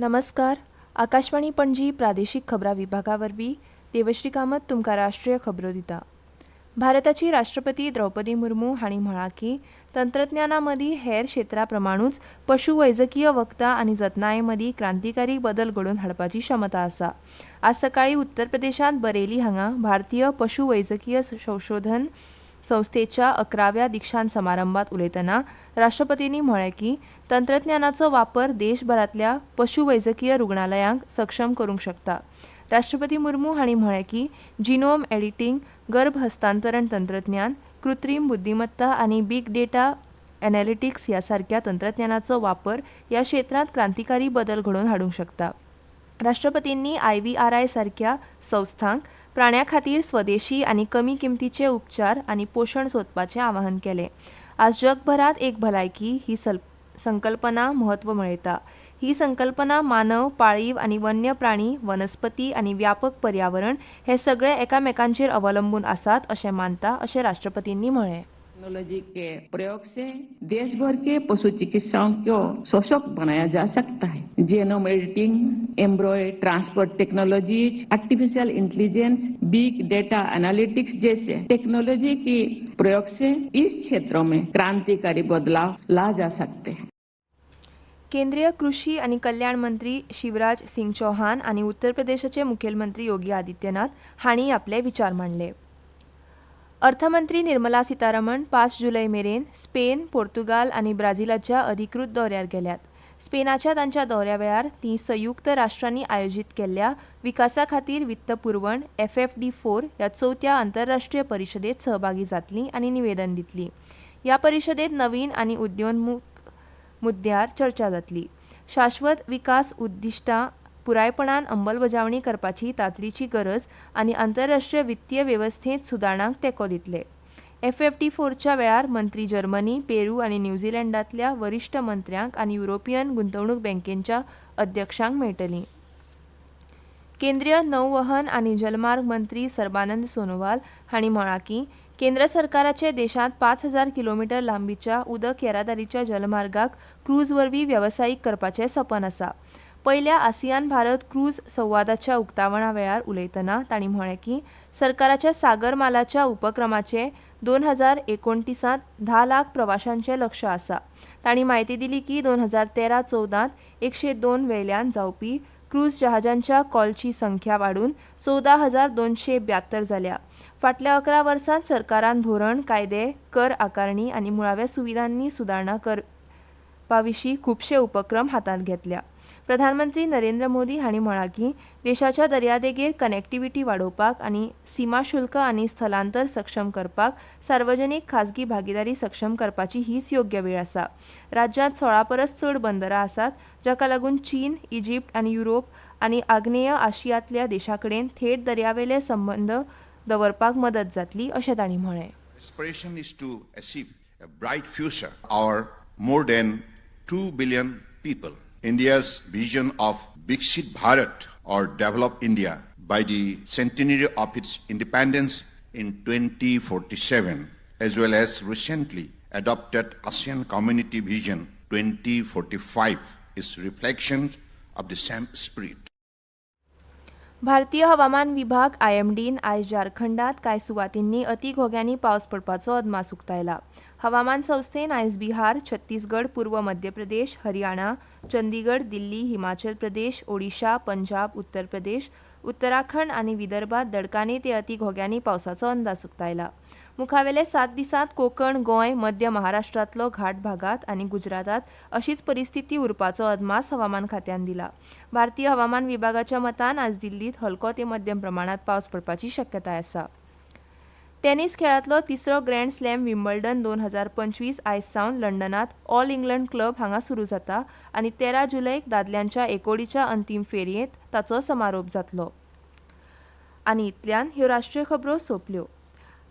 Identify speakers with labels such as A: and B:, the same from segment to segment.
A: नमस्कार. आकाशवाणी पणजी प्रादेशीक खबरां विभागा वरवीं देवश्री कामत तुमकां राष्ट्रीय खबरो दिता. भारताची राष्ट्रपती द्रौपदी मुर्मू हांणी म्हळां की तंत्रज्ञाना मदीं हेर क्षेत्रा प्रमाणूच पशुवैजकीय वखदां आनी जतनाये मदीं क्रांतिकारी बदल घडोवन हाडपाची क्षमता आसा. आज सकाळीं उत्तर प्रदेशांत बरेली हांगा भारतीय पशुवैजकीय संशोधन संस्थेच्या 11व्या दिक्षांत समारंभात उलयतना राष्ट्रपतींनी म्हळें की तंत्रज्ञानाचो वापर देशभरांतल्या पशुवैजकीय रुग्णालयांक सक्षम करूंक शकता. राष्ट्रपती मुर्मू हांणी म्हळें की जिनोम एडिटिंग, गर्भ हस्तांतरण तंत्रज्ञान, कृत्रीम बुद्धिमत्ता आनी बिग डेटा एनालिटिक्स ह्या सारक्या तंत्रज्ञानाचो वापर ह्या क्षेत्रांत क्रांतिकारी बदल घडोवन हाडूंक शकता. राष्ट्रपतींनी IVRI सारक्या संस्थांक प्राण्यां खातीर स्वदेशी आनी कमी किंमतीचे उपचार आनी पोशण सोदपाचें आवाहन केलें. आज जगभरांत एक भलायकी ही संकल्पना म्हत्व मेळयता. ही संकल्पना मानव, पाळीव आनी वन्य प्राणी, वनस्पती आनी व्यापक पर्यावरण हे सगळे एकामेकांचेर अवलंबून आसात अशें मानता अशें राष्ट्रपतींनी म्हळें.
B: टेक्नोलॉजी के प्रयोग से देश भर के पशु चिकित्साओं को सशक्त बनाया जा सकता है. Genome editing, एम्ब्रॉय transfer technologies, artificial intelligence, big data analytics जैसे टेक्नोलॉजी के प्रयोग से इस क्षेत्रों में क्रांतिकारी बदलाव ला जा सकते हैं.
A: केंद्रीय कृषी आनी कल्याण मंत्री शिवराज सिंग चौहान आनी उत्तर प्रदेशाचे मुखेलमंत्री योगी आदित्यनाथ हांणी आपले विचार मांडले. अर्थमंत्री निर्मला सीतारामन 5 जुलै मेरेन स्पेन, पोर्तुगाल आनी ब्राझीलाच्या अधिकृत दौऱ्यार गेल्यात. स्पेनाच्या तांच्या दौऱ्या वेळार ती संयुक्त राष्ट्रांनी आयोजीत केल्ल्या विकासा खातीर वित्त पुरवण FFD4 ह्या 4थ्या आंतरराष्ट्रीय परिशदेत सहभागी जातलीं आनी निवेदन दितलीं. ह्या परिशदेत नवीन आनी उद्योन्मुख मुद्द्यार चर्चा जातली. शाश्वत विकास उद्दिष्टां पुरायपणान अंमलबजावणी करपाची तातडीची गरज आनी आंतरराष्ट्रीय वित्तीय वेवस्थेंत सुदारणांक तेंको दितले. FFD4च्या वेळार मंत्री जर्मनी, पेरू आनी न्यूझीलंडांतल्या वरिश्ठ मंत्र्यांक आनी युरोपियन गुंतवणूक बँकेच्या अध्यक्षांक मेळटलीं. केंद्रीय नौवहन आनी जलमार्ग मंत्री सर्बानंद सोनोवाल हांणी म्हळां की केंद्र सरकाराचे देशांत 5000 किलोमीटर लांबीच्या उदक येरादारीच्या जलमार्गाक क्रूज वरवीं वेवसायीक करपाचें सपन आसा. पयल्या आसियान भारत क्रूज संवादाच्या उक्तावणा वेळार उलयतना तांणी म्हळें की सरकाराच्या सागर मालाच्या उपक्रमाचें 2029त 10 लाख प्रवाशांचें लक्ष्य आसा. तांणी म्हायती दिली की 2013-14त 102 वेल्यान जावपी क्रूज जहाजांच्या कॉलची संख्या वाडून 14,272 जाल्या. फाटल्या 11 वर्सांत सरकारान धोरण, कायदे, कर आकारणी आनी मुळाव्या सुविधांनी सुदारणा करपाविशीं खुबशे उपक्रम हातांत घेतल्या. प्रधानमंत्री नरेंद्र मोदी हांणी म्हळां की देशाच्या दर्यादेगेर कनेक्टिव्हिटी वाडोवपाक आनी सीमा शुल्क आनी स्थलांतर सक्षम करपाक सार्वजनीक खाजगी भागीदारी सक्षम करपाची हीच योग्य वेळ आसा. राज्यांत 16 परस चड बंदरां आसात, जाका लागून चीन, इजिप्त आनी युरोप आनी आग्नेय आशियांतल्या देशांकडेन थेट दर्यावेले संबंद दवरपाक मदत जातली अशें तांणी म्हळें.
C: Aspiration is to achieve a bright future for more than 2 billion people. India's vision of Viksit Bharat or Developed India by the centenary of its independence in 2047, as well as recently adopted ASEAN Community Vision 2045 is reflections of the same spirit.
A: भारतीय हवामान विभाग IMDन आयज झारखंडांत कांय सुवातींनी अतिघोग्यांनी पावस पडपाचो अदमास उक्तायला. हवामान संस्थेन आयज बिहार, छत्तीसगड, पूर्व मध्य प्रदेश, हरियाणा, चंदीगड, दिल्ली, हिमाचल प्रदेश, ओडिशा, पंजाब, उत्तर प्रदेश, उत्तराखंड आनी विदर्भात दडकानी ते अतिघोग्यांनी पावसाचो अंदाज उक्तायला. मुखावेले 7 दिसांत कोकण, गोंय, मध्य महाराष्ट्रांतलो घाट भागात आनी गुजरातात अशीच परिस्थिती उरपाचो अदमास हवामान खात्यान दिला. भारतीय हवामान विभागाच्या मतान आज दिल्लीत हलको ते मध्यम प्रमाणात पावस पडपाची शक्यताय आसा. टेनिस खेळांतलो तिसरो ग्रँड स्लॅम विम्बल्डन 2025 आयज सावन लंडनात ऑल इंग्लंड क्लब हांगा सुरू जाता आनी 13 जुलैक दादल्यांच्या एकोडीच्या अंतीम फेरयेंत ताचो समारोप जातलो. आनी इतल्यान ह्यो राष्ट्रीय खबरो सोंपल्यो.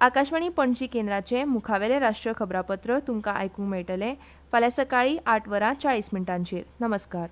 A: आकाशवाणी पणजी केंद्राचे मुखावेले राष्ट्रीय खबरापत्र तुमकां आयकूंक मेळटलें फाल्यां सकाळीं 8:40 नमस्कार.